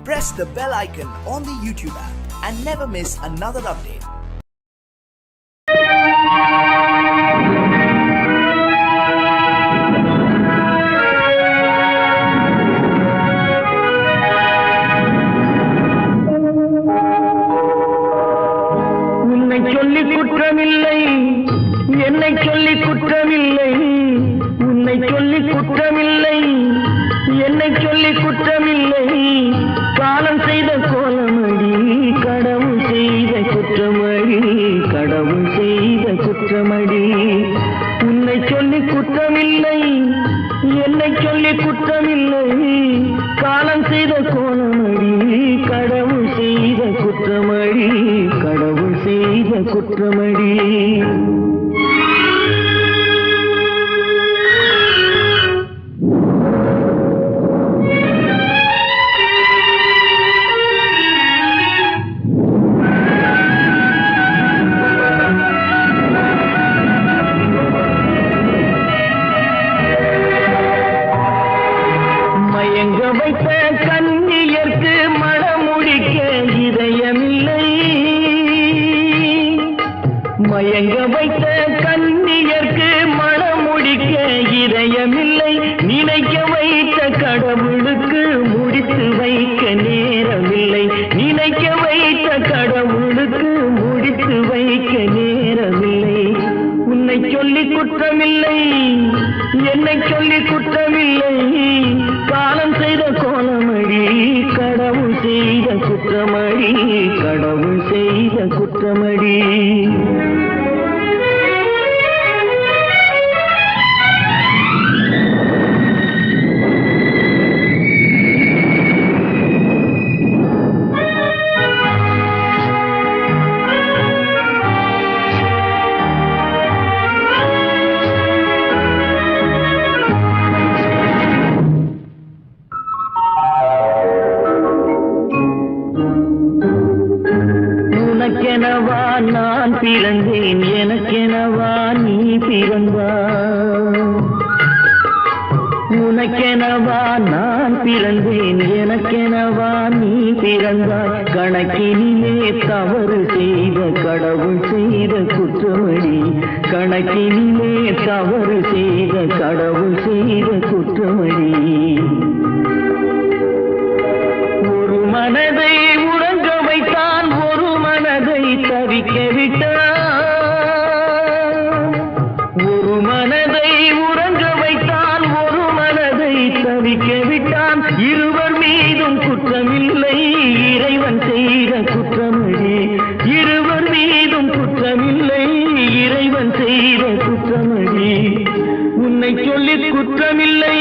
Press the bell icon on the YouTube app and never miss another update. உன்னை சொல்லி குற்றமில்லை, என்னை சொல்லி குற்றமில்லை, உன்னை சொல்லி குற்றமில்லை, என்னை சொல்லி குற்றமில்லை, காலம் செய்த கோலமடி, கடவுள் செய்த குற்றமடி, கடவுள் செய்த குற்றமடி. உன்னை சொல்லி குற்றமில்லை, என்னை சொல்லி குற்றமில்லை, காலம் செய்த கோலமடி, கடவுள் செய்த குற்றமடி, கடவுள் செய்த குற்றமடி. மயங்க வைத்த கண்ணியர்க்கு மனமுடிக்க இதயமில்லை, மயங்க வைத்த கண்ணியர்க்கு மனமுடிக்க இதயமில்லை, நினைக்க வைத்த கடவுளுக்கு முடித்து வைக்க நேரமில்லை, நினைக்க வைத்த கடவுளுக்கு முடித்து வைக்க நேரமில்லை. உன்னை சொல்லி குற்றமில்லை, என்னை சொல்லி குற்றமில்லை, காலம் செய்த கோலமடி, கடவுள் செய்த குற்றமடி, கடவுள் செய்த குற்றமடி. உனக்கெனவா நான் பிறந்தேன், எனக்கெனவா நீ பிறந்தாய், உனக்கெனவா நான் பிறந்தேன், எனக்கெனவா நீ பிறந்தாய், கணக்கினிலே தவறு செய்த கடவுள் செய்த குற்றமடி, கணக்கினிலே தவறு செய்த கடவுள் செய்த குற்றமடி. ஒரு மனதை உறங்க வைத்தான், ஒரு மனதை தவிக்க விட்டான், ஒரு மனதை உறங்க வைத்தான், ஒரு மனதை தவிக்க விட்டான். இருவர் மீதும் குற்றமில்லை, இறைவன் செய்த குற்றமடி, இருவர் மீதும் குற்றமில்லை, இறைவன் செய்த குற்றமடி. உன்னை சொல்லி குற்றமில்லை,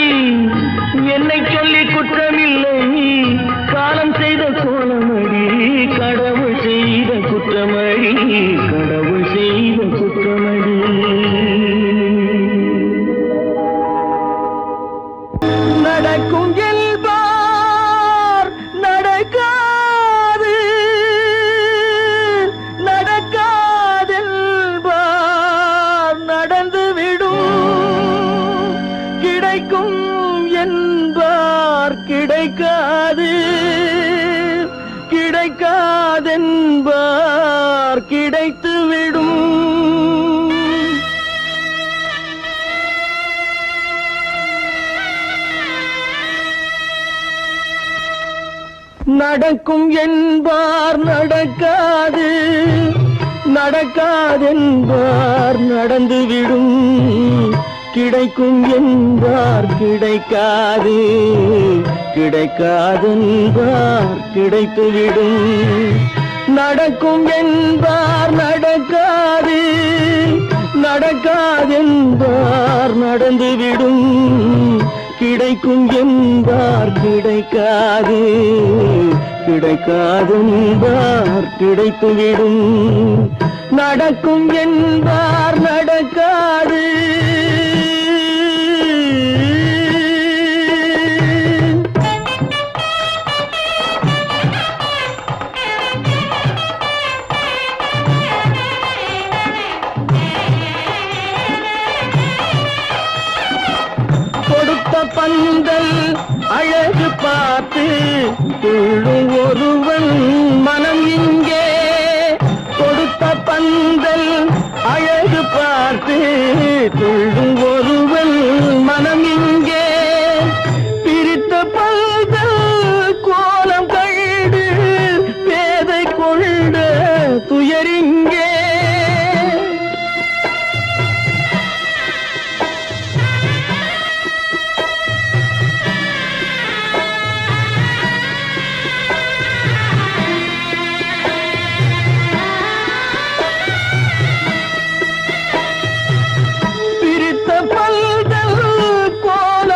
என்னை சொல்லி குற்றமில்லை, காலம் செய்த கோலமடி, கடவுள் செய்த குற்றமடி, கடவுள் செய்த குற்றமடி. நடக்கும் என்பார் நடக்காது, நடக்காதென்பார் நடந்துவிடும், கிடைக்கும் என்பார் கிடைக்காது, கிடைக்காதென்பார் கிடைத்துவிடும். நடக்கும் என்பார் நடக்காது, நடக்காதென்பார் நடந்துவிடும், கிடைக்கும் என்பார் கிடைக்காது, கிடைக்காதென்பார் கிடைத்துவிடும். நடக்கும் என்பார் நடக்காது, நடக்காதென்பார் நடந்துவிடும், கிடைக்கும் என்பார் கிடைக்காது, கிடைக்காதென்பார் கிடைத்துவிடும். நடக்கும் என்பார் நடக்காது. பந்தல் அழகு பார்த்து துள்ளும் ஒருவன் மனம் இங்கே கொடுத்த பந்தல் அழகு பார்த்து துள்ளும் ஒருவன் மனம் இங்கே பிரித்த பந்தல் கோலம்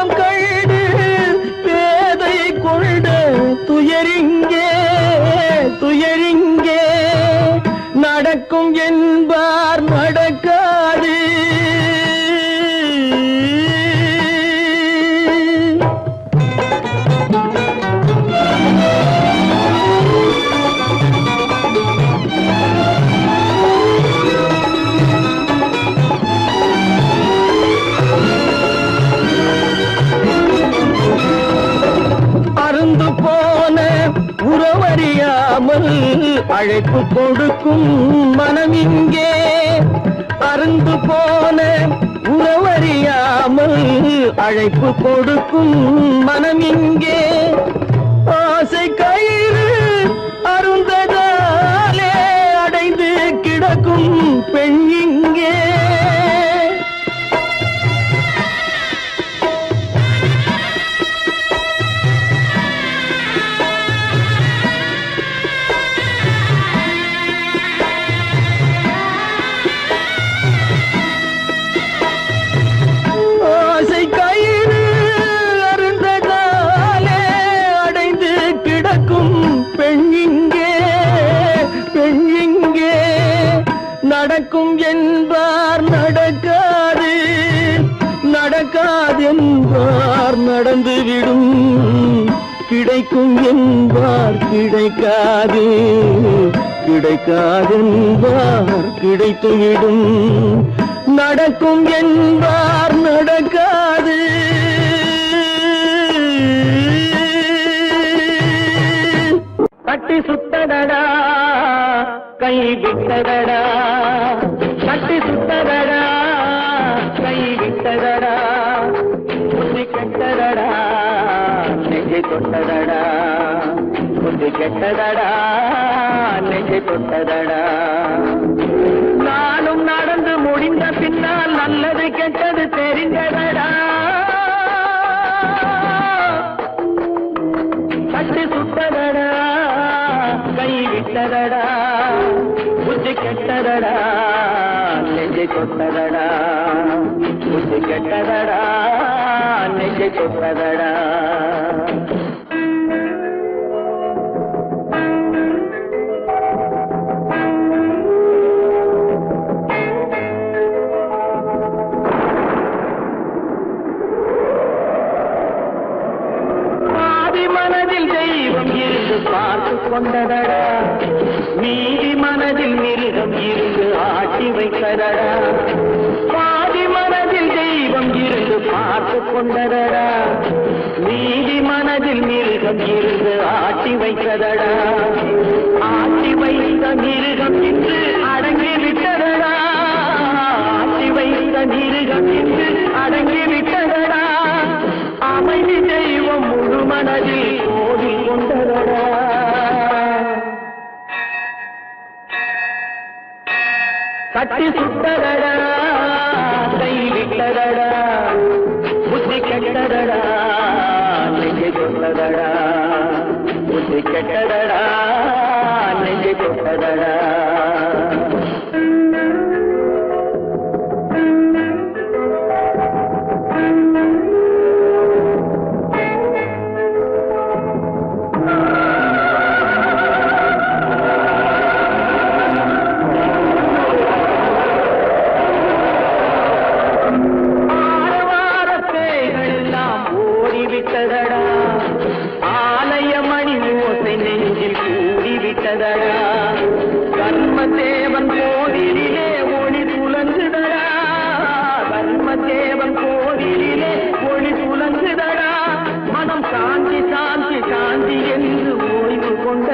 கண்டு பேதை கொண்ட துயரிங்கே துயரிங்கே நடக்கும் என்பார் நடக்காது அருந்து போன உறவறியாமல் அழைப்பு கொடுக்கும் மனம் இங்கே அருந்து போன உறவறியாமல் அழைப்பு கொடுக்கும் மனம் இங்கே ஆசை கயிறு அருந்ததாலே அடைந்து கிடக்கும் பெண் இங்கே நடக்கும் என்பார் நடக்காது நடக்காது என்பார் நடந்துவிடும் கிடைக்கும் என்பார் கிடைக்காது கிடைக்காது என்பார் கிடைத்துவிடும் நடக்கும் என்பார் நடக்காது கட்டி சுத்தடடா கை விட்டதடா கட்டி சுத்ததடா கை விட்டதடா புத்தி கெட்டதடா நெஞ்சை தொட்டதடா புத்தி கெட்டதடா நெஞ்சை தொட்டதடா நானும் நடந்து முடிந்த பின்னால் நல்லது கெட்டது தெரிந்ததடா கட்டி சுத்ததடா கை விட்டதடா புத்தி கெட்டதடா நெஞ்சை தொட்டதடா புத்தி கெட்டதடா நெஞ்சை தொட்டதடா மனதில் தெய்வம் இருந்து பார்த்து கொண்டதடா நீதி மனதில் மிருகம் இருந்து ஆட்டி வைத்ததடா பாதி மனதில் தெய்வம் இருந்து பார்த்து கொண்டதடா நீதி மனதில் மிருகம் இருந்து ஆட்டி வைத்ததடா ஆட்டி வைத்த மிருகம் இன்று அடங்கி விட்டதடா ஆட்டி வைத்த மிருகம் இன்று அடங்கி விட்டதடா அமைதி தெய்வம் முழு மனதில் கோவில் கொண்டதடா கட்டி சுட்டதடா கை விட்டதடா புத்தி கெட்டதடா நெஞ்சை தொட்டதடா புத்தி கெட்டதடா நெஞ்சை தொட்டதடா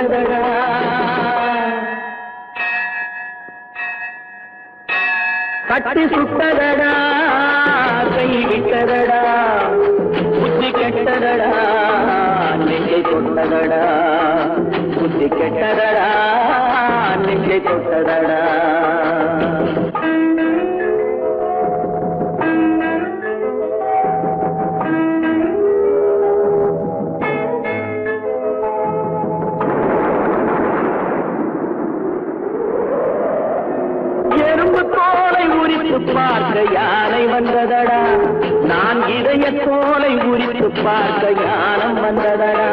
சுட்டதடா கட்டி சுட்டதடா கை விட்டதடா புத்தி கெட்டதடா நெஞ்சை தொட்டதடா புத்தி கெட்டதடா நெஞ்சை தொட்டதடா பார்க்க யானை வந்ததடா நான் இதய தோலை உரித்து பார்க்க யானம் வந்ததடா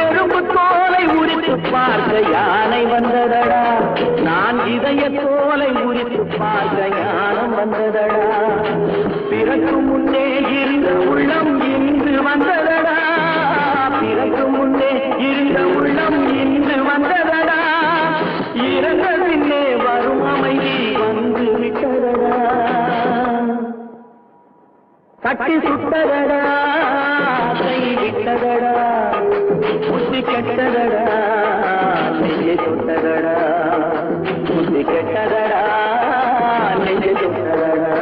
எறும்பு தோலை உரித்து பார்க்க யானை வந்ததடா நான் இதய தோலை உரித்து பார்க்க யானம் வந்ததடா பிறகு முன்னே இருந்த உள்ளம் இன்று வந்ததடா பிறகு முன்னே இருந்த உள்ளம் இன்று வந்ததடா இறந்த பின்னே வரும் அமைதி வந்து விட்டதடா கட்டி சுட்டதடா கை விட்டதடா புத்தி கெட்டதடா நெஞ்சை தொட்டதடா புத்தி கெட்டதடா நெஞ்சை தொட்டதடா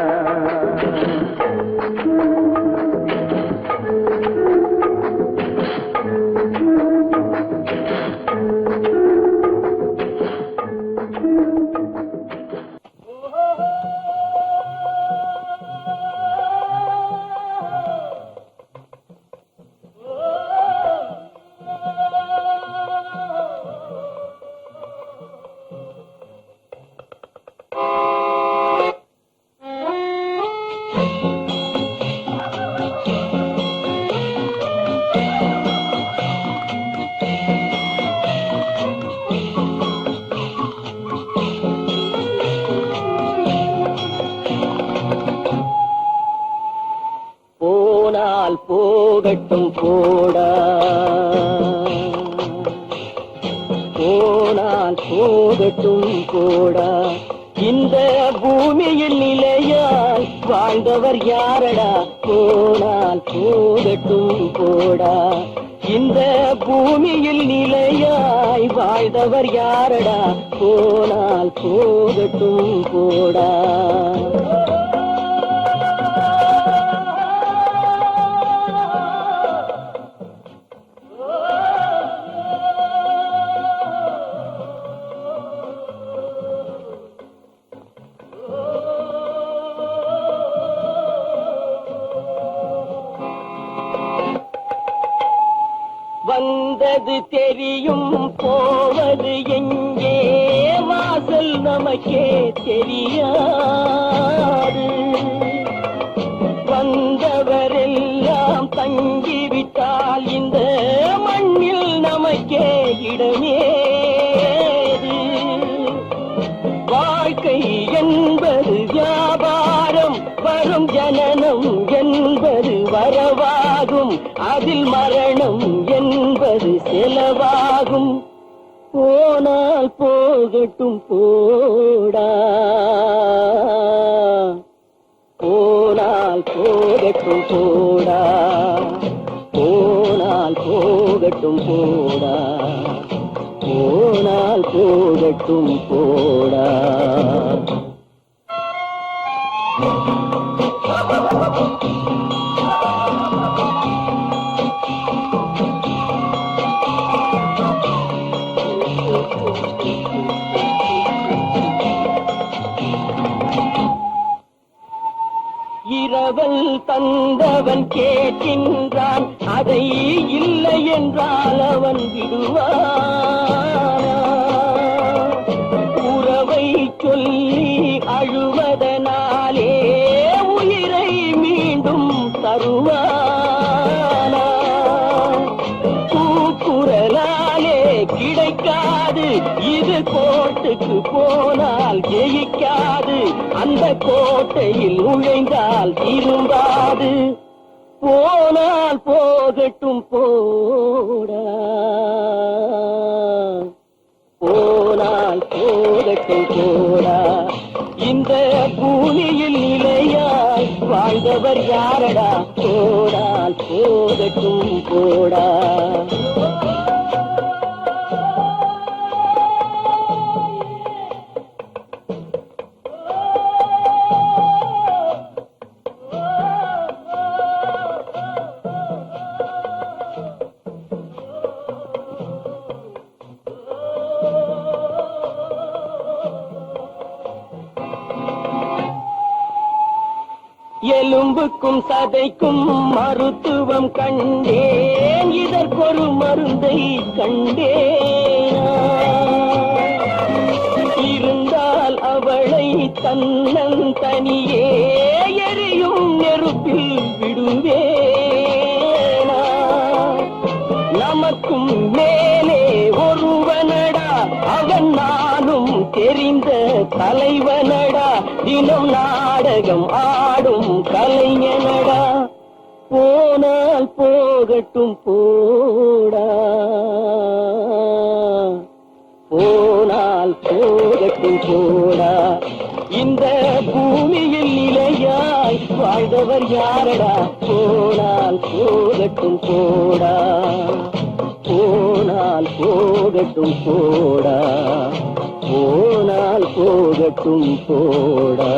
போகட்டும் போடா போனால் போகட்டும் போடா இந்த பூமியில் நிலையால் வாழ்ந்தவர் யாரடா போனால் போகட்டும் போடா இந்த பூமியில் நிலையாய் வாழ்ந்தவர் யாரடா போனால் போகட்டும் போடா வந்தது தெரியும் போவது எங்கே வாசல் நமக்கே தெரியாது வந்தவரெல்லாம் தங்கிவிட்டால் இந்த மண்ணில் நமக்கே இடமேது வாழ்க்கை என்பது வியாபாரம் வரும் ஜனனம் என்பது வரவாகும் அதில் மரணம் என்பது செலவாகும் போனால் போகட்டும் போடா போனால் போகட்டும் போடா போனால் போகட்டும் போடா போனால் போகட்டும் போடா இரவல் தந்தவன் கேட்கின்றான் அதை இல்லை என்றால் அவன் விடுவான் உறவை சொல்லி அழுவதனாலே உயிரை மீண்டும் தருவானா கூக்குரலாலே கிடைக்காது இது கோட்டுக்கு போனால் ஜெயிக்காது அந்த கோட்டையில் நுழைந்தால் திரும்பாது போனால் போகட்டும் போடா போனால் போகட்டும் போடா இந்த பூமியில் நிலையாய் வாழ்ந்தவர் யாரடா போனால் போகட்டும் போடா எலும்புக்கும் சதைக்கும் மருத்துவம் கண்டேன், இதற்கொரு மருந்தை கண்டேன். இருந்தால் அவளை தன்னன் தனியே எரியும் நெருப்பில் விடுவேனா? நமக்கும் மேலே ஒருவனடா, அவன் நானும் தெரிந்த தலைவனடா, தினம் நாடகம் ஆடும் கலைஞனடா. போனால் போகட்டும் போடா, போனால் போகட்டும் போடா. இந்த பூமியில் நிலையாய் வாழ்ந்தவர் யாரடா? போனால் போகட்டும் போடா, போனால் போகட்டும் போடா, போனால் போகட்டும் போடா.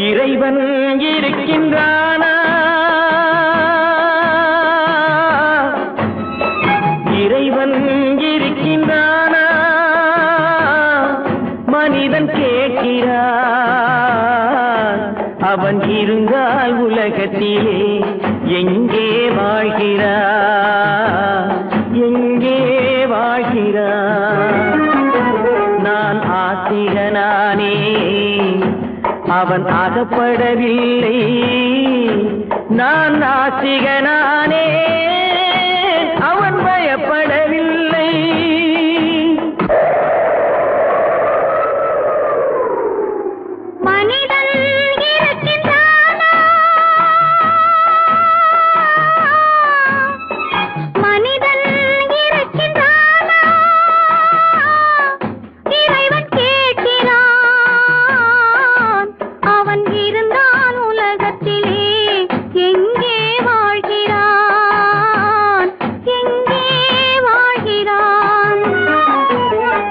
இறைவன் இருக்கின்றானா? இறைவன் இருக்கின்றானா? மனிதன் கேட்கிறான். அவன் இருந்தால் உலகத்திலே எங்கே வாழ்கிறான்? எங்கே வாழ்கிறான்? நான் ஆசிரியனானே, அவன் அகப்படவில்லை. நான் நாசிகனானே, அவன் பயப்படவில்லை. மனிதன் இருக்கின்றானா? மனிதன் இருக்கின்றானா? இறைவன் கேட்கிறான். அவன் இருந்தால் உலகத்திலே எங்கே வாழ்கிறான்? எங்கே வாழ்கிறான்?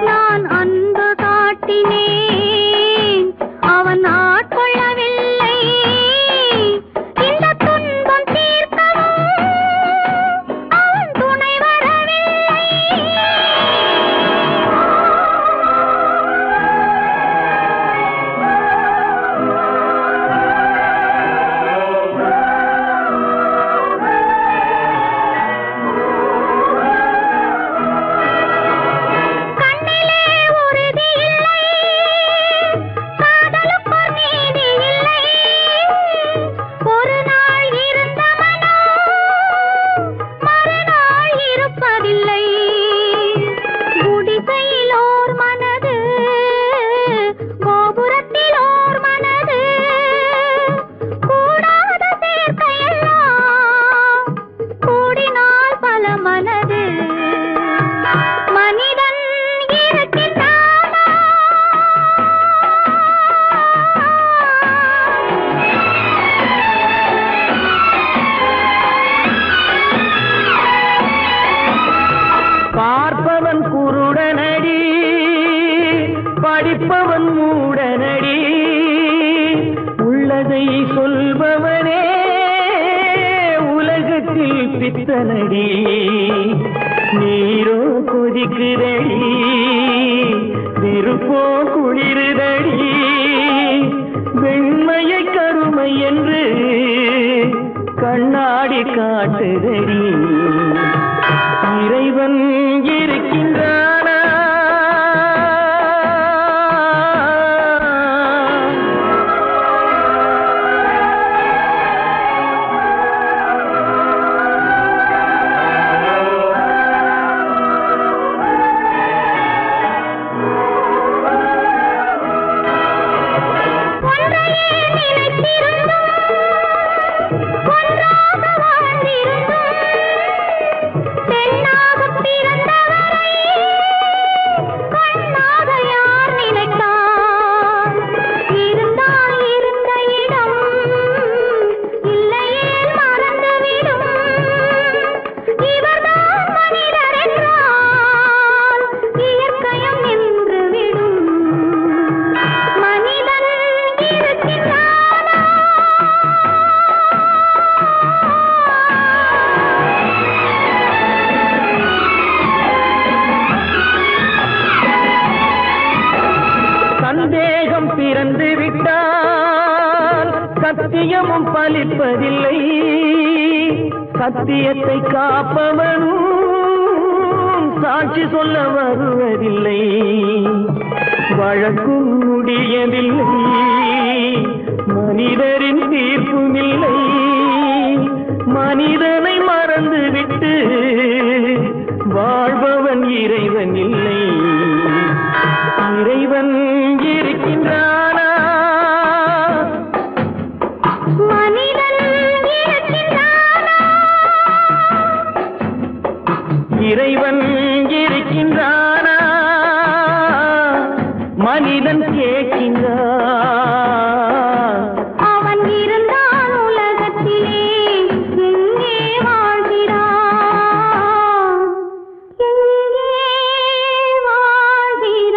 நான் அன்பு காட்டினேன், அவன் ஆட்கொள்ளவில்லை. இந்த துன்பம் தீர்க்கவும் அவன் துணை வரவில்லை. கண்ணிலே உறுதி இல்லை, காதலுக்கு நீதி இல்லை. ஒரு நாள் இருந்த மனம் மறுநாள் இருப்பதில்லை. குடிசையில் ஓர் மனது, கோபுரத்தில் ஓர் மனது, கூடாத சேர்க்கையெல்லாம் கூடினால் பல மனது. மனிதன் இருக்கின்றானா? பார்ப்பவன் குருடனடி, படிப்பவன் மூடனடி. உள்ளதை சொல்பவனே உலகத்தில் பித்தனடி. நீரோ கொதிக்குதடி, நெருப்போ குளிருதடி. வெண்மையை கருமை என்று கண்ணாடி காட்டுதடி. இறைவன் இருக்கின்றானா? ஒன்றையே நினைத்திருந்தும் ஒன்றாக வாழ்ந்திருந்தும் சத்தியமும் பலிப்பதில்லை, சத்தியத்தை காப்பவனும் சாட்சி சொல்ல வருவதில்லை. வழக்கும் முடியவில்லை, மனிதரின் தீர்ப்பும் இல்லை. மனிதனை மறந்துவிட்டு வாழ்பவன் இறைவன் இல்லை. இறைவன் இருக்கின்றானா? மனிதன் இருக்கின்றானா? இறைவன் இருக்கின்றானா? மனிதன் கேட்கின்றான். அவன் இருந்தான் உலகத்திலே, எங்கே வாழ்கிறான்? எங்கே வாழ்கிறான்?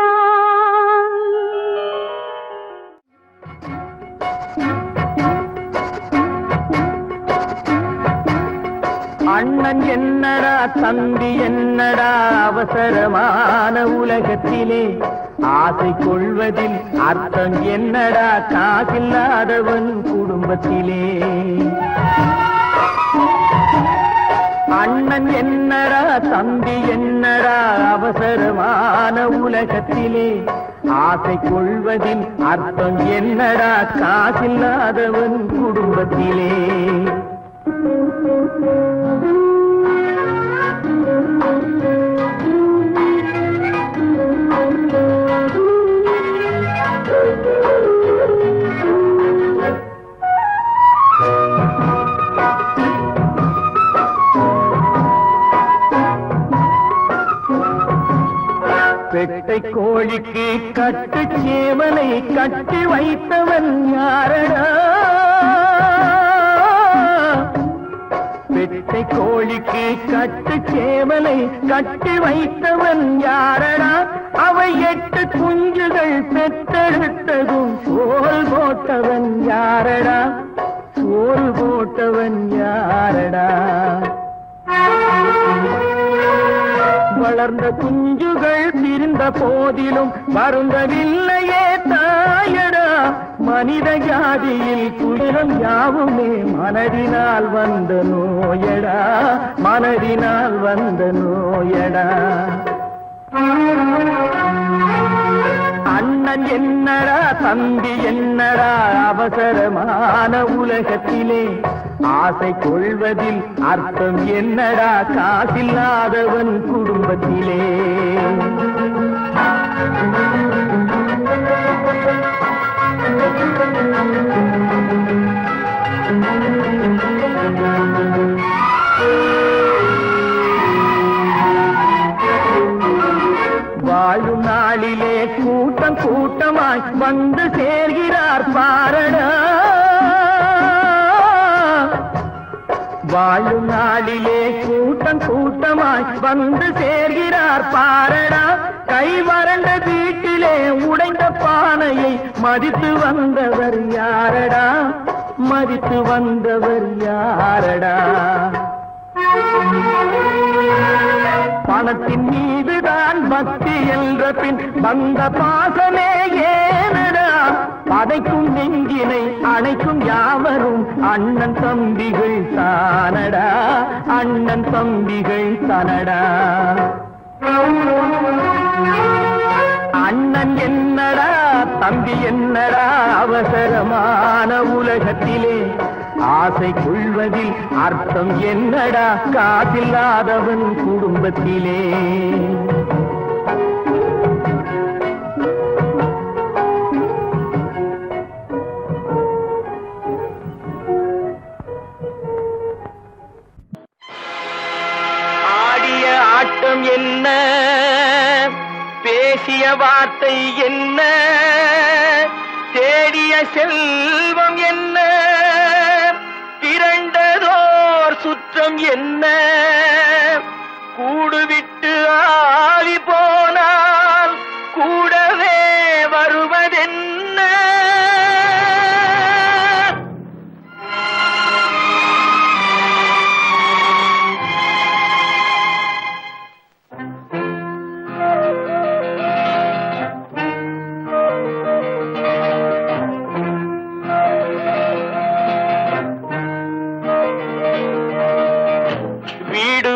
அண்ணன் என்னடா தம்பி என்னடா அவசரமான உலகத்திலே, ஆசை கொள்வதில் அர்த்தம் என்னடா காசில்லாதவன் குடும்பத்திலே. அண்ணன் என்னடா தம்பி என்னடா அவசரமான உலகத்திலே, ஆசை கொள்வதில் அர்த்தம் என்னடா காசில்லாதவன் குடும்பத்திலே. பெட்டை கோழிக்கு கட்டு சேவலை கட்டி வைத்தவன் யாரடா? பெட்டை கோழிக்கு கட்டு சேவலை கட்டி வைத்தவன் யாரடா? அவை 8 குஞ்சுகள் பெற்றெடுத்ததும் சோல் போட்டவன் யாரடா? சோல் போட்டவன் யாரடா? வளர்ந்த குஞ்சுகள் பிரிந்த போதிலும் வருந்தவில்லையே தாயடா. மனித ஜாதியில் துயரம் யாவுமே மனதினால் வந்த நோயடா, மனதினால் வந்த நோயடா. அண்ணன் என்னடா தம்பி என்னடா அவசரமான உலகத்திலே, ஆசை கொள்வதில் அர்த்தம் என்னடா காசில்லாதவன் குடும்பத்திலே. வாழும் நாளிலே கூட்டம் கூட்டமாய் வந்து சேர்கிறார் பாரடா. வாழும் நாளிலே கூட்டம் கூட்டமாய் வந்து சேர்கிறார் பாரடா. கை வறண்ட வீட்டிலே உடைந்த பானையை மதித்து வந்தவர் யாரடா? மதித்து வந்தவர் யாரடா? பணத்தின் மீதுதான் பக்தி என்ற பின் வந்த பாசமே ஏனடா? பதைக்கும் நெஞ்சினை அணைக்கும் யாவரும் அண்ணன் தம்பிகள் தானடா, அண்ணன் தம்பிகள் தானடா. அண்ணன் என்னடா தம்பி என்னடா அவசரமான உலகத்திலே, ஆசை கொள்வதில் அர்த்தம் என்னடா காசில்லாதவன் குடும்பத்திலே. ஆடிய ஆட்டம் என்ன, பேசிய வார்த்தை என்ன, தேடிய செல்வம் என்ன, திரண்டதோர் சுற்றம் என்ன, கூடுவிட்டு ஆவி போனால் கூடவே வருவதென்ன.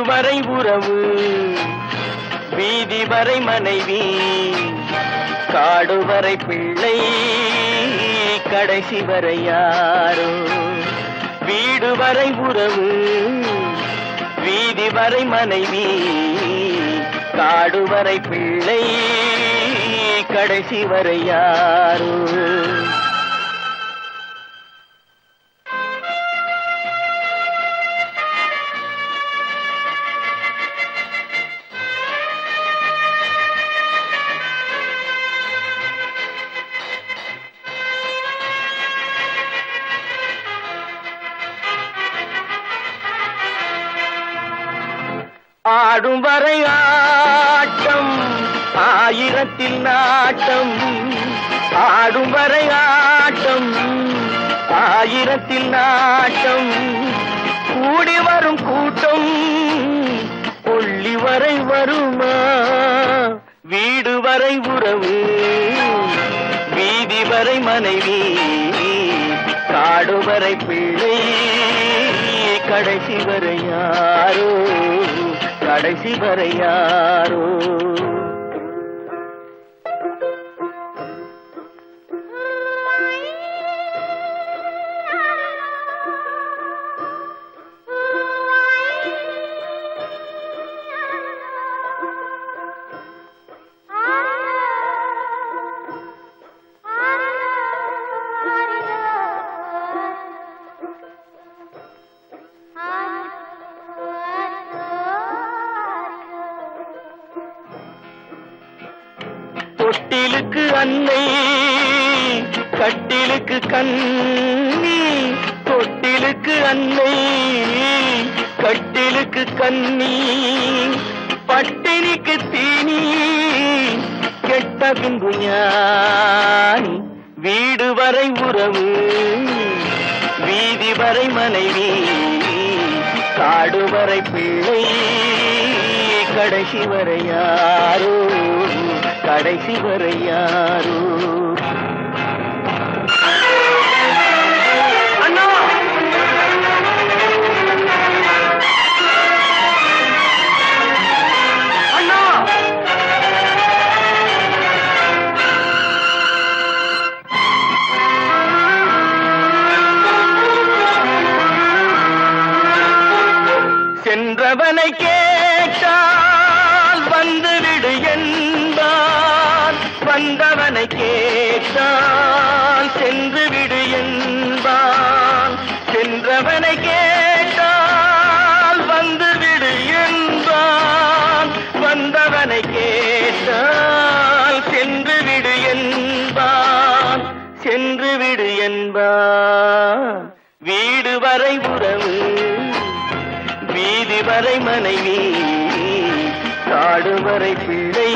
வரை உறவு, வீதி வரை மனைவி, காடு வரை பிள்ளை, கடைசி வரை யாரோ. வீடு வரை உறவு, வீதி வரை மனைவி, காடு வரை பிள்ளை, கடைசி வரை யாரோ. ஆடும் வரை ஆட்டம், ஆயிரத்தில் நாட்டம். ஆடும் வரை ஆட்டம், ஆயிரத்தில் நாட்டம். கூடி வரும் கூட்டம் கொள்ளி வரை வருமா. வீடு வரை உறவு, வீதி வரை மனைவி, காடு வரை பிள்ளை, கடைசி வரை யாரோ, கடைசி வரை யாரோ. தொட்டிலுக்கு அன்னை, கட்டிலுக்கு கண்ணி. தொட்டிலுக்கு அன்னை, கட்டிலுக்கு கண்ணி. பட்டினிக்கு தீனி, கெட்ட பின்பு ஞானி. வீடு வரை உறவு, வீதி வரை மனைவி, காடு வரை பிள்ளை, கடைசி வரை யாரோ, கடைசி வரை யாரோ. அண்ணா அண்ணா, சென்றவனை கேட்டால் வந்துவிடு என்பான், வந்தவனை கேட்டால் சென்று விடு என்பான். சென்றவனை கேட்டால் வந்துவிடு என்பான், வந்தவனை கேட்டால் சென்று விடு என்பான், சென்று விடு என்பான். வீடு வரை உறவு, வீதி வரை மனைவி, காடு வரை பிள்ளை,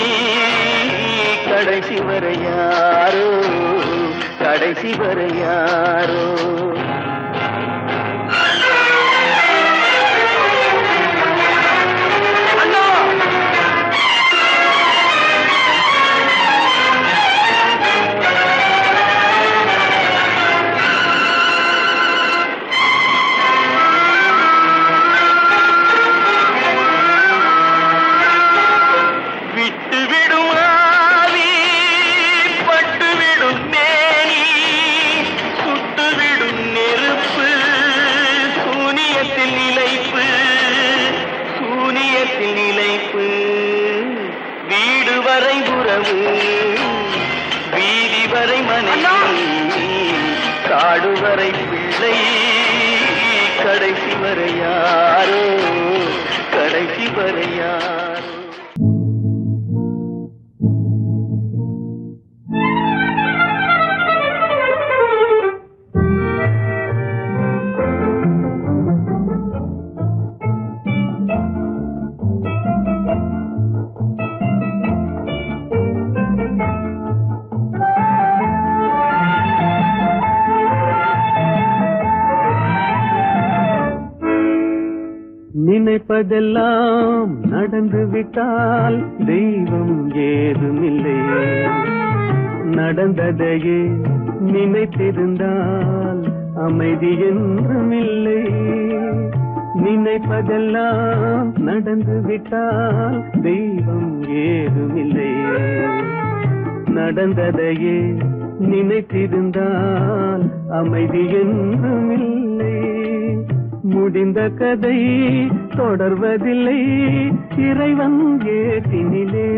கடைசி வரை யாரோ, கடைசி வரை யாரோ. வீடு வரை உறவு, வீதி வரை மனைவி, காடு வரை பிள்ளை, கடைசி வரை யாரோ, கடைசி வரை யாரோ. நினைப்பதெல்லாம் நடந்து விட்டால் தெய்வம் ஏதுமில்லை, நடந்ததையே நினைத்திருந்தால் அமைதி என்றுமில்லை. நினைப்பதெல்லாம் நடந்து விட்டால் தெய்வம் ஏதுமில்லை. நடந்ததையே நினைத்திருந்தால் அமைதி என்றும் இல்லை. முடிந்த கதை தொடர்வதில்லை இறைவன் ஏற்றினிலே.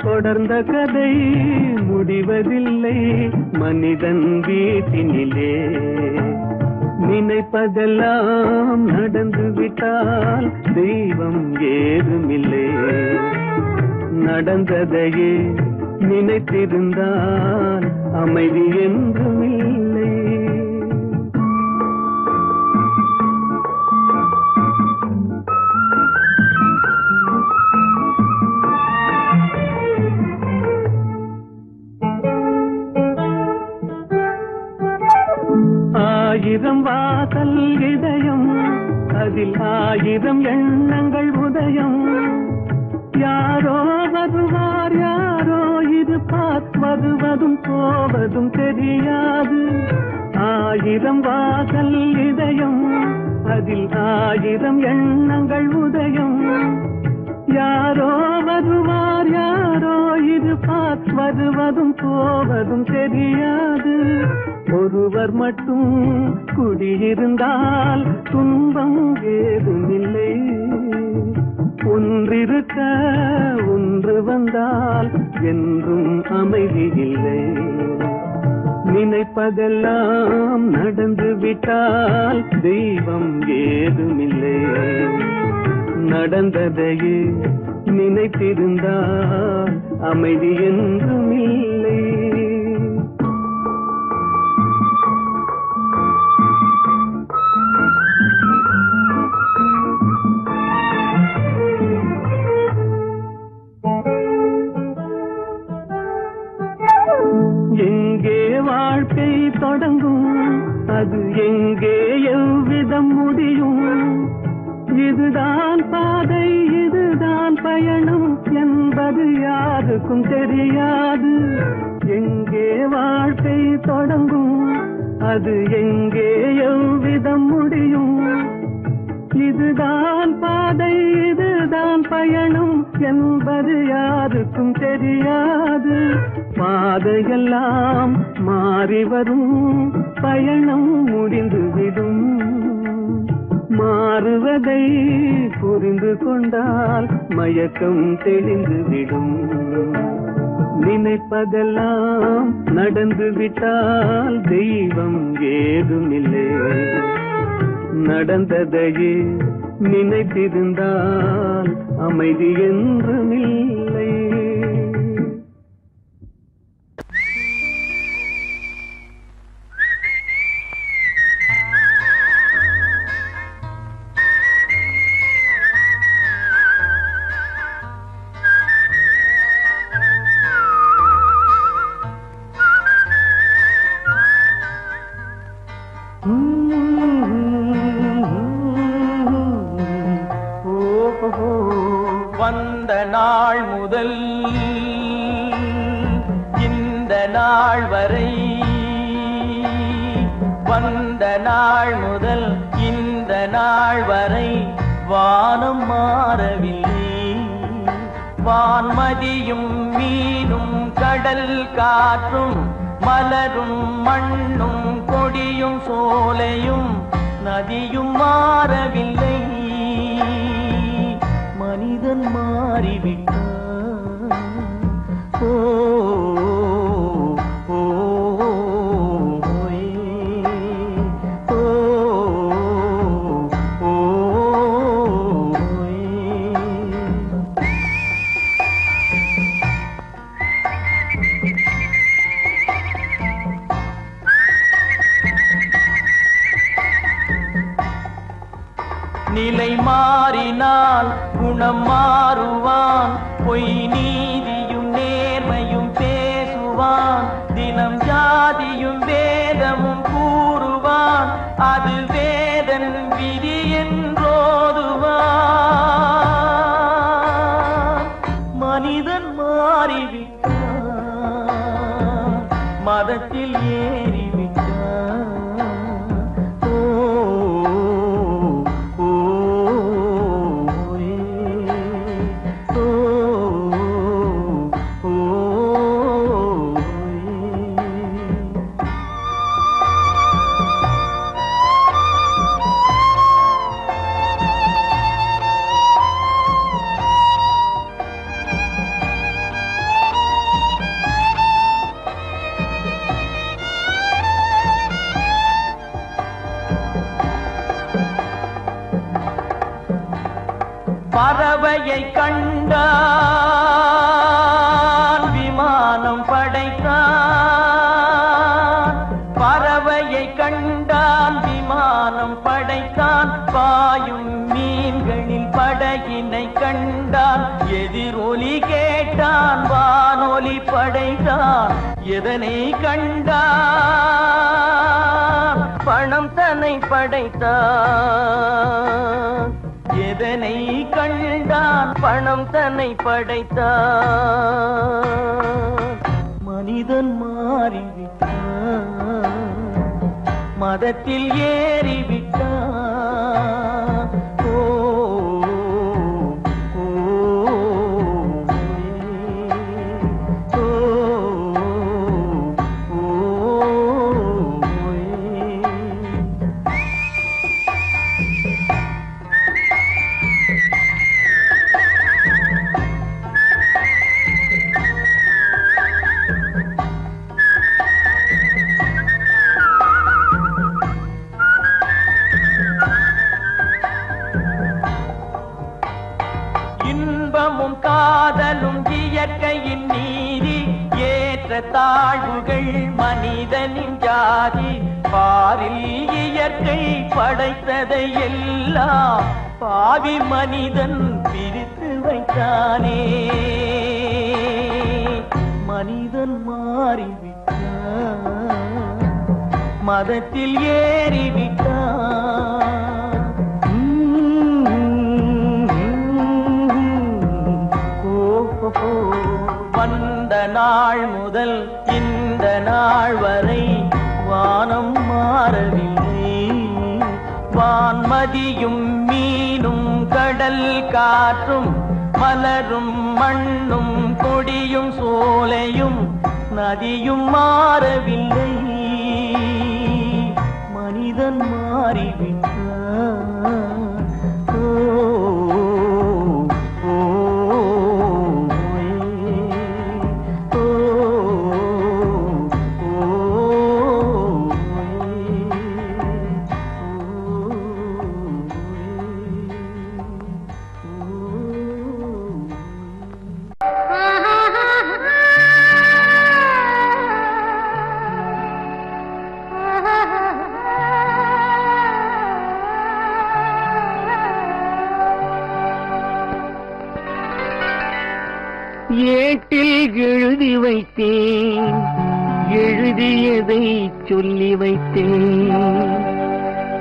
தொடர்ந்த கதை முடிவதில்லை மனிதன் வீட்டினிலே. நினைப்பதெல்லாம் நடந்து விட்டால் தெய்வம் ஏதுமில்லை. நடந்ததையே நினைத்திருந்தால் அமைதி என்றும் இல்லை. ஆயிரம் வாசல் இதயம் அதில் ஆயிரம் எண்ணங்கள் உதயம். யாரோ வருவார் யாரோ இருப்பார் வருவதும் போவதும் தெரியாது. ஆயிரம் வாசல் இதயம் அதில் ஆயிரம் எண்ணங்கள் உதயம். யாரோ வருவார் யாரோ இருப்பார் வருவதும் போவதும் தெரியாது. ஒருவர் மட்டும் குடியிருந்தால் துன்பம் ஏதுமில்லை. ஒன்றிருக்க ஒன்று வந்தால் என்றும் அமைதி இல்லை. நினைப்பதெல்லாம் நடந்து விட்டால் தெய்வம் ஏதுமில்லை. நடந்ததையே நினைத்திருந்தால் அமைதி என்றும் இல்லை. எங்கே வாழ்க்கை தொடங்கும் அது எங்கே எவ்விதம் முடியும். இதுதான் பாதை இதுதான் பயணம் என்பது யாருக்கும் தெரியாது. எங்கே வாழ்க்கை தொடங்கும் அது எங்கே எவ்விதம் முடியும். இதுதான் பாதை இதுதான் பயணம் என்பது யாருக்கும் தெரியாது. பாதையெல்லாம் மாறி வரும் பயணம் முடிந்துவிடும். மாறுவதை புரிந்து கொண்டால் மயக்கம் தெளிந்துவிடும். நினைப்பதெல்லாம் நடந்து விட்டால் தெய்வம் ஏதுமில்லை. நடந்ததையே நினைத்திருந்தால் அமைதி என்றும் இல்லை. வந்த நாள் முதல் இந்த நாள் வரை, வந்த நாள் முதல் இந்த நாள் வரை வானம் மாறவில்லை. வான்மதியும் மீனும் கடல் காற்றும் மலரும் மண்ணும் கொடியும் சோலையும் நதியும் மாறவில்லை. மனிதன் மாறிவிட்டான். ஓ ஓ ஓ நிலை மாறினால் குணம் மாறுவான். பொய் நீதியும் நேர்மையும் பேசுவான். தினம் ஜாதியும் வேதமும் கூறுவான். அது வேதன் விதி என்றோதுவான். மனிதன் மாறிவிட்டான். மதத்தில் ஏறிவிட்டான். ஓ பறவையை கண்டான் விமானம் படைத்தான். பறவையை கண்டான் விமானம் படைத்தான். பாயும் மீன்களில் படகினை கண்டான். எதிரொலி கேட்டான் வானொலி படைத்தான். எதனை கண்டான் பணம் தன்னை படைத்தான். எதனை கண்டான் பணம் தன்னை படைத்தான். மனிதன் மாறிவிட்டான். மதத்தில் ஏறிவிட்டான். ஓ ஓ, ஓ, ஓ, இன்பமும் காதலும் இயற்கையின் நீதி. ஏற்ற தாழ்வுகள் மனிதனின் ஜாதி. பாரில் இயற்கை படைத்ததை எல்லாம் பாவி மனிதன் பிரித்து வைத்தானே. மனிதன் மாறிவிட்டான். மதத்தில் ஏறிவிட்டான். வந்த நாள் முதல் இந்த நாள் வரை வானம் மாறவில்லை. வான்மதியும் மீனும் கடல் காற்றும் மலரும் மண்ணும் கொடியும் சோலையும் நதியும் மாறவில்லை. மனிதன் மாறிவிட்டான். ஏட்டில் எழுதி வைத்தேன். எழுதியதை சொல்லி வைத்தேன்.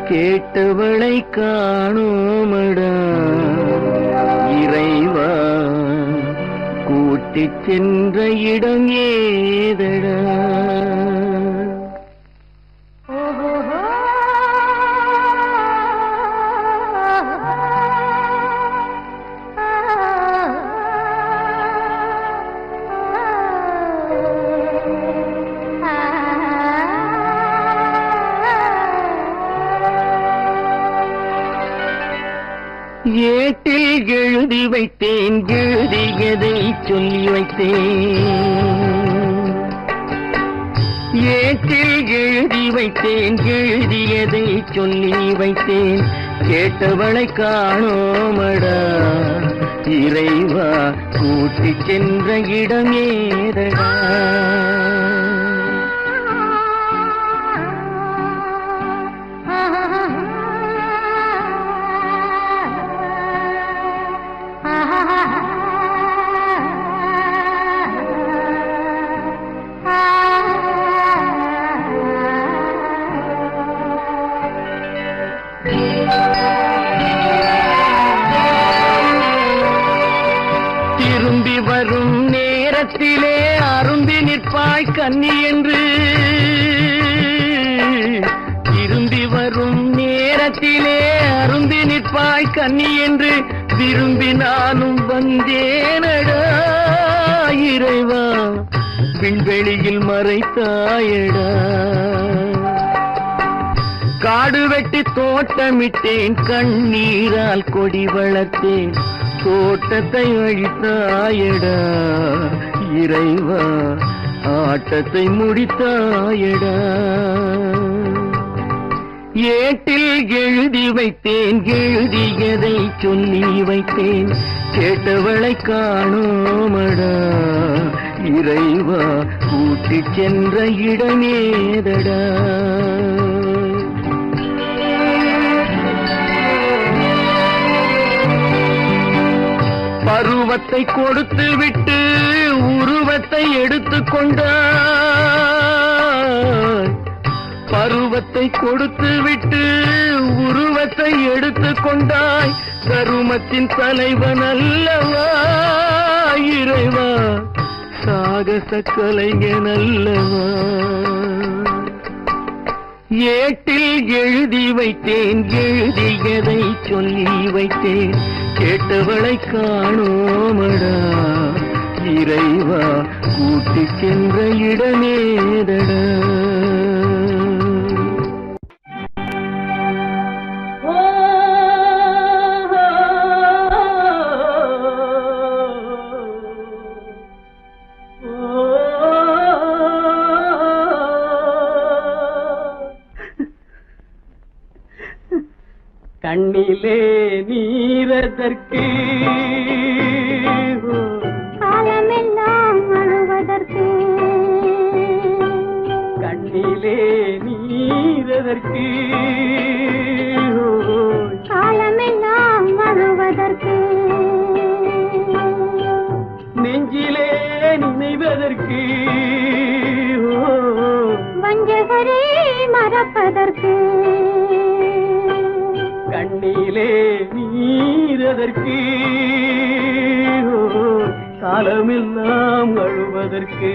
கேட்டவளை காணோமடா இறைவா. கூட்டிச் சென்ற இடம் ஏதடா. ஏட்டில் எழுதி வைத்தேன். எழுதியதை சொல்லி வைத்தேன். ஏட்டில் எழுதி வைத்தேன். எழுதியதை சொல்லி வைத்தேன். கேட்டவளை காணோமடா இறைவா. கூட்டிச் சென்ற இடம் ஏதடா. திரும்பி வரும் நேரத்திலே அரும்பி நிற்பாய் கன்னி என்று. திரும்பி வரும் நேரத்திலே அரும்பி நிற்பாய் கன்னி என்று விரும்பி நானும் வந்தேனடா இறைவா. விண்வெளியில் மறைத்தாயடா. காடு வெட்டி தோட்டமிட்டேன். கண்ணீரால் கொடி வளர்த்தேன். தோட்டத்தை அழித்தாயடா இறைவா. ஆட்டத்தை முடித்தாயடா. ஏட்டில் எழுதி வைத்தேன் எழுதியதை சொல்லி வைத்தேன் கேட்டவளை காணோமடா இறைவா கூட்டிச் சென்ற இடமேதடா பருவத்தை கொடுத்து விட்டு உருவத்தை எடுத்துக் கொண்டாய் பருவத்தை கொடுத்து விட்டு உருவத்தை எடுத்துக் கொண்டாய் கருமத்தின் தலைவன் அல்லவா இறைவா சாகச கலைஞன் அல்லவா ஏட்டில் எழுதி வைத்தேன் எழுதியதை சொல்லி வைத்தேன் கேட்டவளை காணோமடா இறைவா கூட்டிச் சென்ற இடமேதடா கண்ணிலே நீரதற்கு காலமெல்லாம் அழுவதற்கு கண்ணிலே நீரதற்கு காலமெல்லாம் அழுவதற்கு நெஞ்சிலே நினைவதற்கு வஞ்சகரே மறப்பதற்கு கண்ணிலே நீரதற்கு காலமெல்லாம் அழுவதற்கு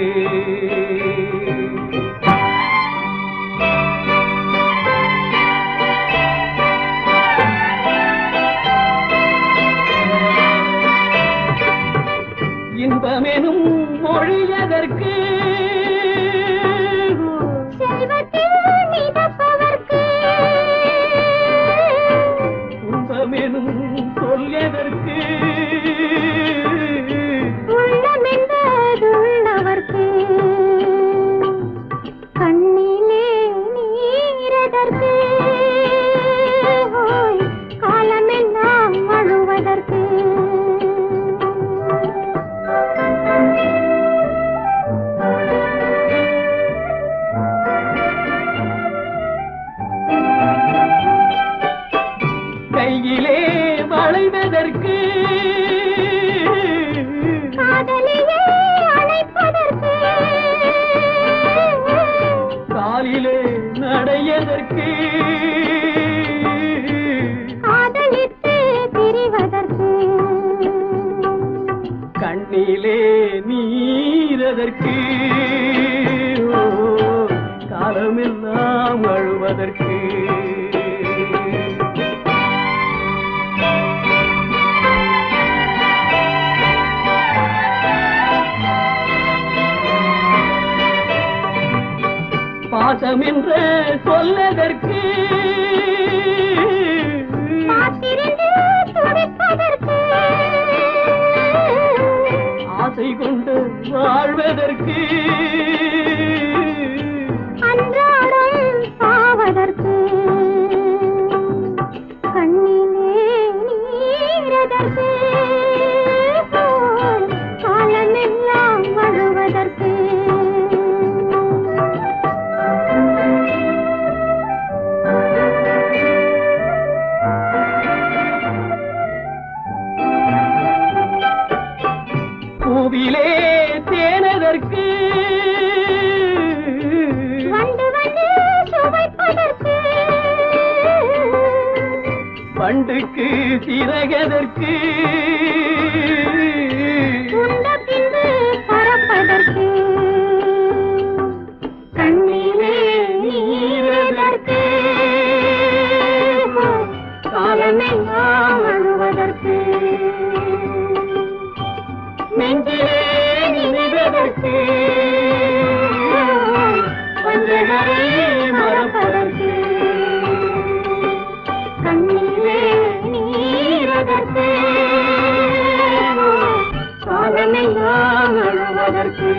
இன்பமெனும் மொழியதற்கு செல்வத்தில் மிதப்பதற்கு துன்பமெனும் சொல்லியதற்கு உள்ளமென்பதுள்ளவர்க்கு கண்ணிலே நீரதற்கு காலமெல்லாம் அழுவதற்கு கையிலே வளைவதற்கு காதலியே அழைப்பதற்கு காலிலே நடையதற்கு காதலித்து பிரிவதற்கு கண்ணிலே நீரதற்கு காலமெல்லாம் அழுவதற்கு பாசம் என்று சொல்லதற்கு காத்திருந்து துடிப்பதற்கு ஆசை கொண்டு வாழ்வதற்கு அன்றாடம் சாவதற்கு கண்ணிலே நீரதற்கு காலமெல்லாம் அழுவதற்கு பூவிலே தேனதற்கு வந்து வந்து சுவைப்பதற்கு பண்டுக்கு சிறகதற்கு உண்ட பின்பு பறப்பதற்கு கண்ணிலே நீரதற்கு காலமெல்லாம் அழுவதற்கு நெஞ்சிலே நினைவதற்கு வஞ்சகரை மறப்பதற்கு கண்ணிலே நீரதற்கு காலமெல்லாம் அழுவதற்கு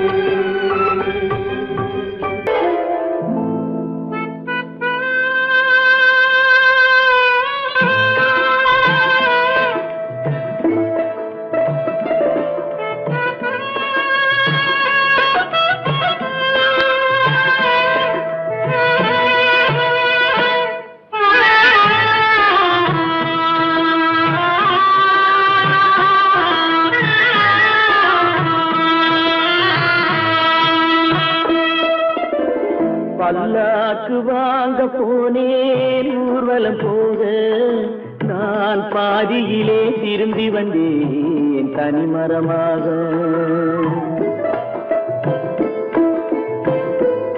வாங்க போனேன் ஊர்வலம் போக நான் பாதியிலே திரும்பி வந்தேன் தனிமரமாக.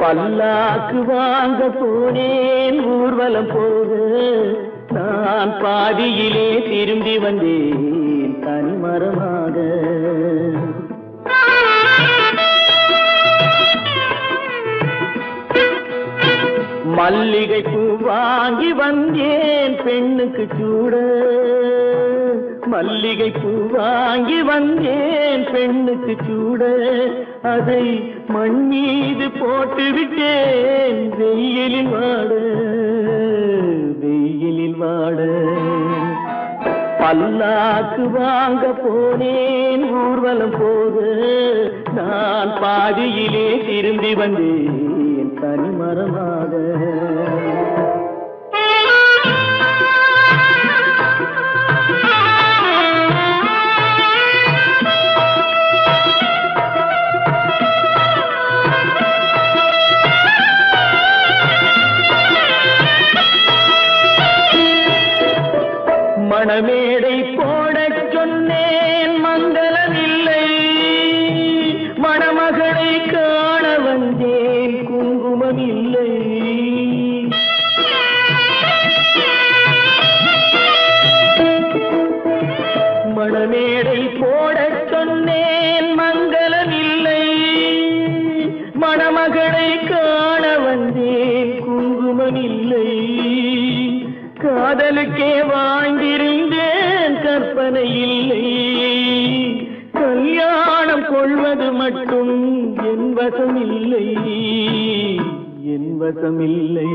பல்லாக்கு வாங்க போனேன் ஊர்வலம் போக நான் பாதியிலே திரும்பி வந்தேன் தனிமரமாக. மல்லிகை பூ வாங்கி வந்தேன் பெண்ணுக்கு சூட, மல்லிகை பூ வாங்கி வந்தேன் பெண்ணுக்கு சூட, அதை மண் மீது போட்டு விட்டேன் வெயிலில் வாட, வெயிலில் வாட. பல்லாக்கு வாங்க போனேன் ஊர்வலம் போக நான் பாதியிலே திரும்பி வந்தேன் தனிமரமாக. மணமேடை போடச் சொன்னேன் மங்களமில்லை, மணமகளை காண வந்தேன் குங்குமமில்லை. மணமேடை போடச் சொன்னேன் மங்களமில்லை, மணமகளை காண வந்தேன் குங்குமமில்லை. காதலுக்கே வாழ்ந்திருந்தேன் கற்பனை இல்லை, கல்யாணம் கொள்வது மட்டும் என் வசமில்லை, என் வசமில்லை.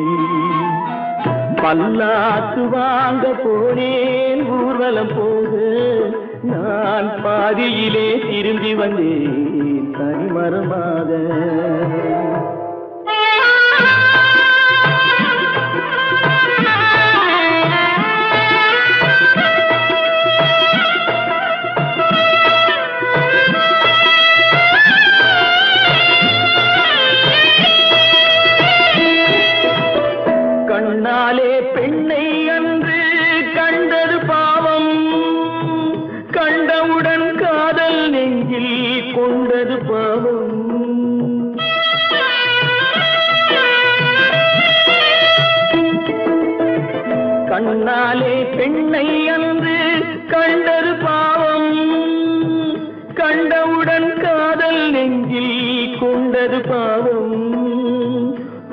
பல்லாக்கு வாங்க போனேன் ஊர்வலம் போக நான் பாதியிலே திரும்பி வந்தேன் தனிமரமாக. கண்ணாலே பெண்ணை அன்று கண்டது பாவம், கண்டவுடன் காதல் நெஞ்சில் கொண்டது பாவம். கண்ணாலே பெண்ணை அன்று கண்டது பாவம், கண்டவுடன் காதல் நெஞ்சில் கொண்டது பாவம்.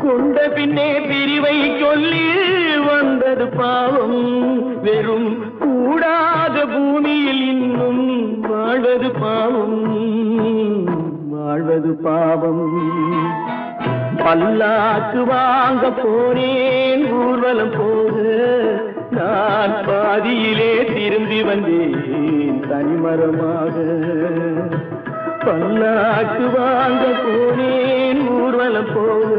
கொண்ட பின்னே பிரிவை சொல்லி வந்தது பாவம், வெறும் கூடாத பூமியில் இன்னும் வாழ்வது பாவம், வாழ்வது பாவம். பல்லாக்கு வாங்க போனேன் ஊர்வலம் போக நான் பாதியிலே திரும்பி வந்தேன் தனிமரமாக. பல்லாக்கு வாங்க போனேன் ஊர்வலம் போக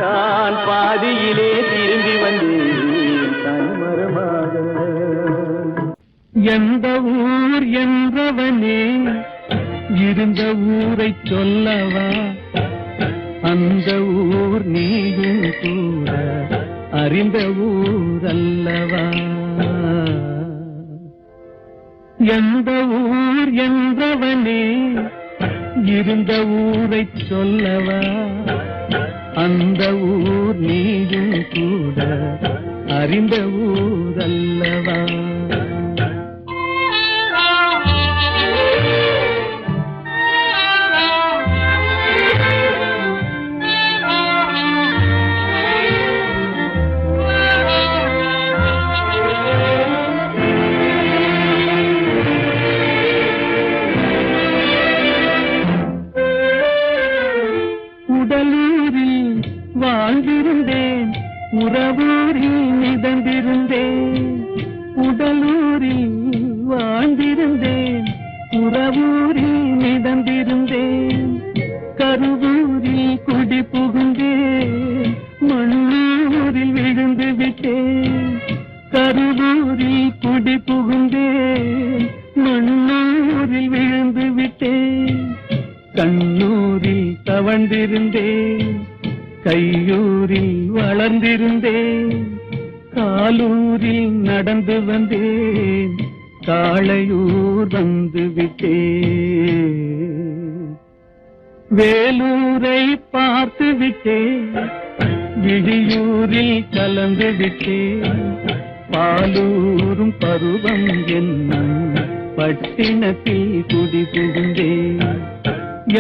நான் பாதியிலே திரும்பி வந்தேன் தனிமரமாக. எந்த ஊர் என்றவனே இருந்த ஊரை சொல்லவா, அந்த ஊர் நீயும் கூட அறிந்த ஊர் அல்லவா. எந்த ஊர் என்றவனே இருந்த ஊரை சொல்லவா, அந்த ஊர் நீயும் கூட அறிந்த ஊர் அல்லவா. உடலூரில் வாழ்ந்திருந்தேன், உறவூரில் மிதந்திருந்தேன். உடலூரில் வாழ்ந்திருந்தேன், உறவூரில் மிதந்திருந்தேன். கருவூரில் குடி புகுந்தேன், மண்ணூரில் விழுந்து விட்டேன். கருவூரில் குடி புகுந்தேன், மண்ணூரில் விழுந்து விட்டேன். கண்ணூரில் தவழ்ந்திருந்தேன், கையூரில் வளர்ந்திருந்தேன், காலூரில் நடந்து வந்தேன், காளையூர் வந்து விட்டேன். வேலூரை பார்த்து விட்டேன், விழியூரில் கலந்து விட்டேன், பாலூரும் பருவம் என்னும் பட்டினத்தில் குடி புகுந்தேன்.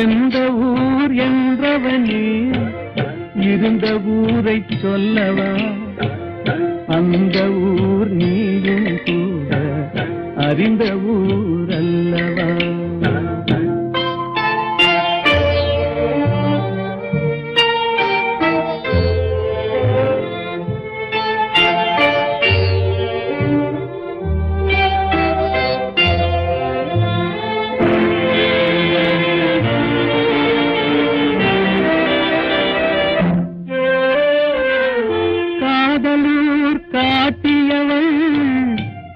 எந்த ஊர் என்றவனே இருந்த ஊரை சொல்லவா, அந்த ஊர் நீயும் கூட அறிந்த ஊர் அல்லவா. காதலூர் காட்டியவள்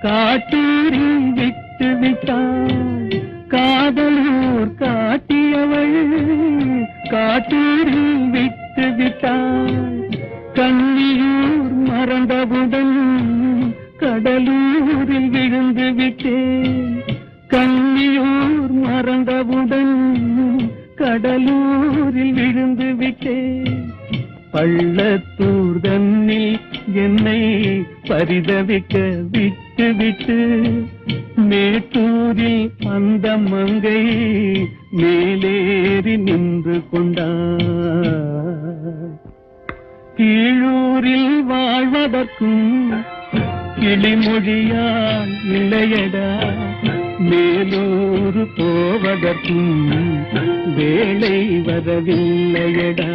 காட்டூரில் விட்டு விட்டாள், காதலூர் காட்டியவள் காட்டூரில் விட்டு விட்டாள். கண்ணியூர் மறந்தவுடன் கடலூரில் விழுந்து விட்டேன், கண்ணியூர் மறந்தவுடன் கடலூரில் விழுந்து விட்டேன். பள்ளத்தூர் தன்னில் என்னை பரிதவிக்க விட்டு விட்டு மேட்டூரில் அந்த மங்கை மேலேறி நின்று கொண்டார். கீழூரில் வாழ்வதற்கும் கிளிமொழியால் இல்லையடா, மேலூர் போவதற்கும் வேலை வரவில்லையடா.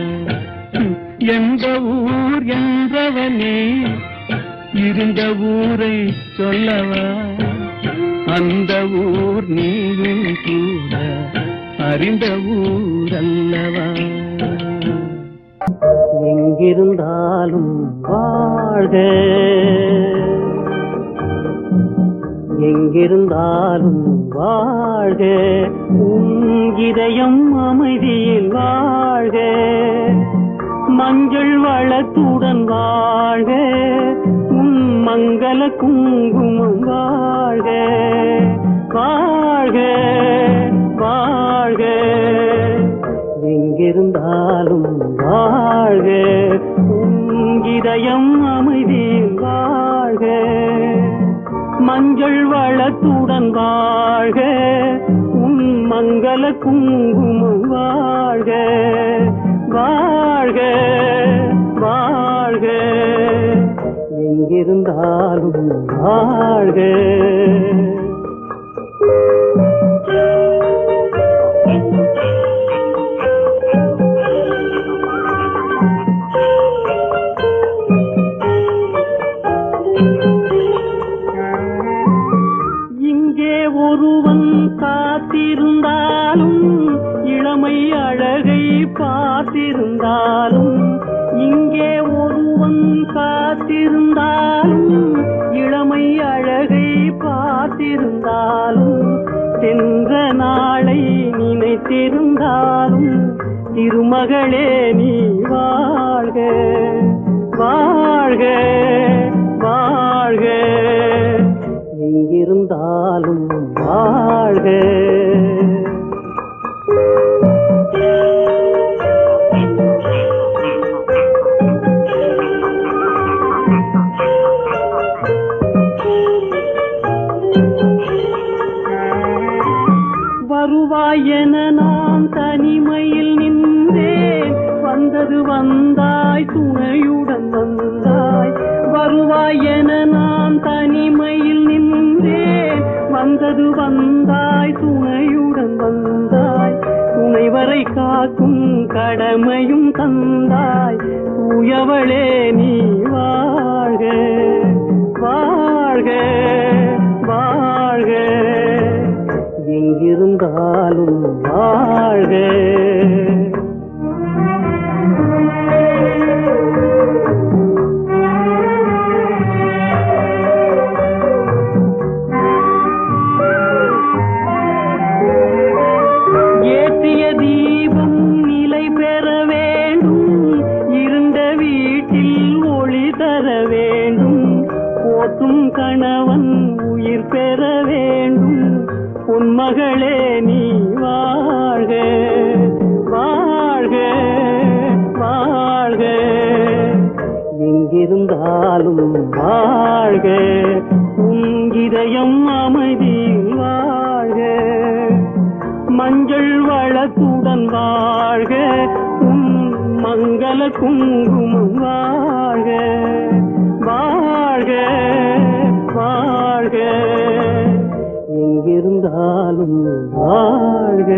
எந்த ஊர் என்றவனே இருந்த ஊரை சொல்லவா, அந்த ஊர் நீயும் கூட அறிந்த ஊர் அல்லவா. எங்கிருந்தாலும் வாழ்க, எங்கிருந்தாலும் வாழ்க, உன் இதயம் அமைதியில் வாழ்க, மஞ்சள் வளத்துடன் வாழ்க, உன் மங்கள குங்குமம் வாழ்க, வாழ்க வாழ்க. எங்கிருந்தாலும் வாழ்க, உன் இதயம் அமைதியில் வாழ்க, மஞ்சள் வளத்துடன் வாழ்க, உன் மங்கள குங்குமம் வாழ்க, வாழ்க வாழ்க. எங்கிருந்தாலும் வாழ்க. இங்கே ஒருவன் காத்திருந்தாலும், இளமை அழகை பார்த்திருந்தாலும், இங்கே ஒருவன் காத்திருந்தாலும், இளமை அழகை பார்த்திருந்தாலும், சென்ற நாளை நினைத்திருந்தாலும், திருமகளே நீ வாழ்க, வாழ்க வாழ்க. எங்கிருந்தாலும் வாழ்க. வருவாய் என நான் தனிமையில் நின்றேன், வந்தது வந்தாய் துணையுடன் வந்தாய். வருவாய் என நான் தனிமையில் நின்றேன், வந்தது வந்தாய் துணையுடன் வந்தாய். துணைவரை காக்கும் கடமையும் தந்தாய், தூயவளே நீ வாழ்க, வாழ்க வாழ்க. எங்கிருந்தாலும் வாழ்க. ஏற்றிய தீபம் நிலை பெற வேண்டும், இருண்ட வீட்டில் உன் மகளே நீ வாழ்க வாழ்க வாழ்க எங்கிருந்தாலும் வாழ்க உன் இதயம் அமைதியில் வாழ்க மஞ்சள் வளத்துடன் வாழ்க உன் மங்கள குங்குமம் வாழ்க வாழ்க வாழ்க எங்கிருந்தாலும் வாழ்க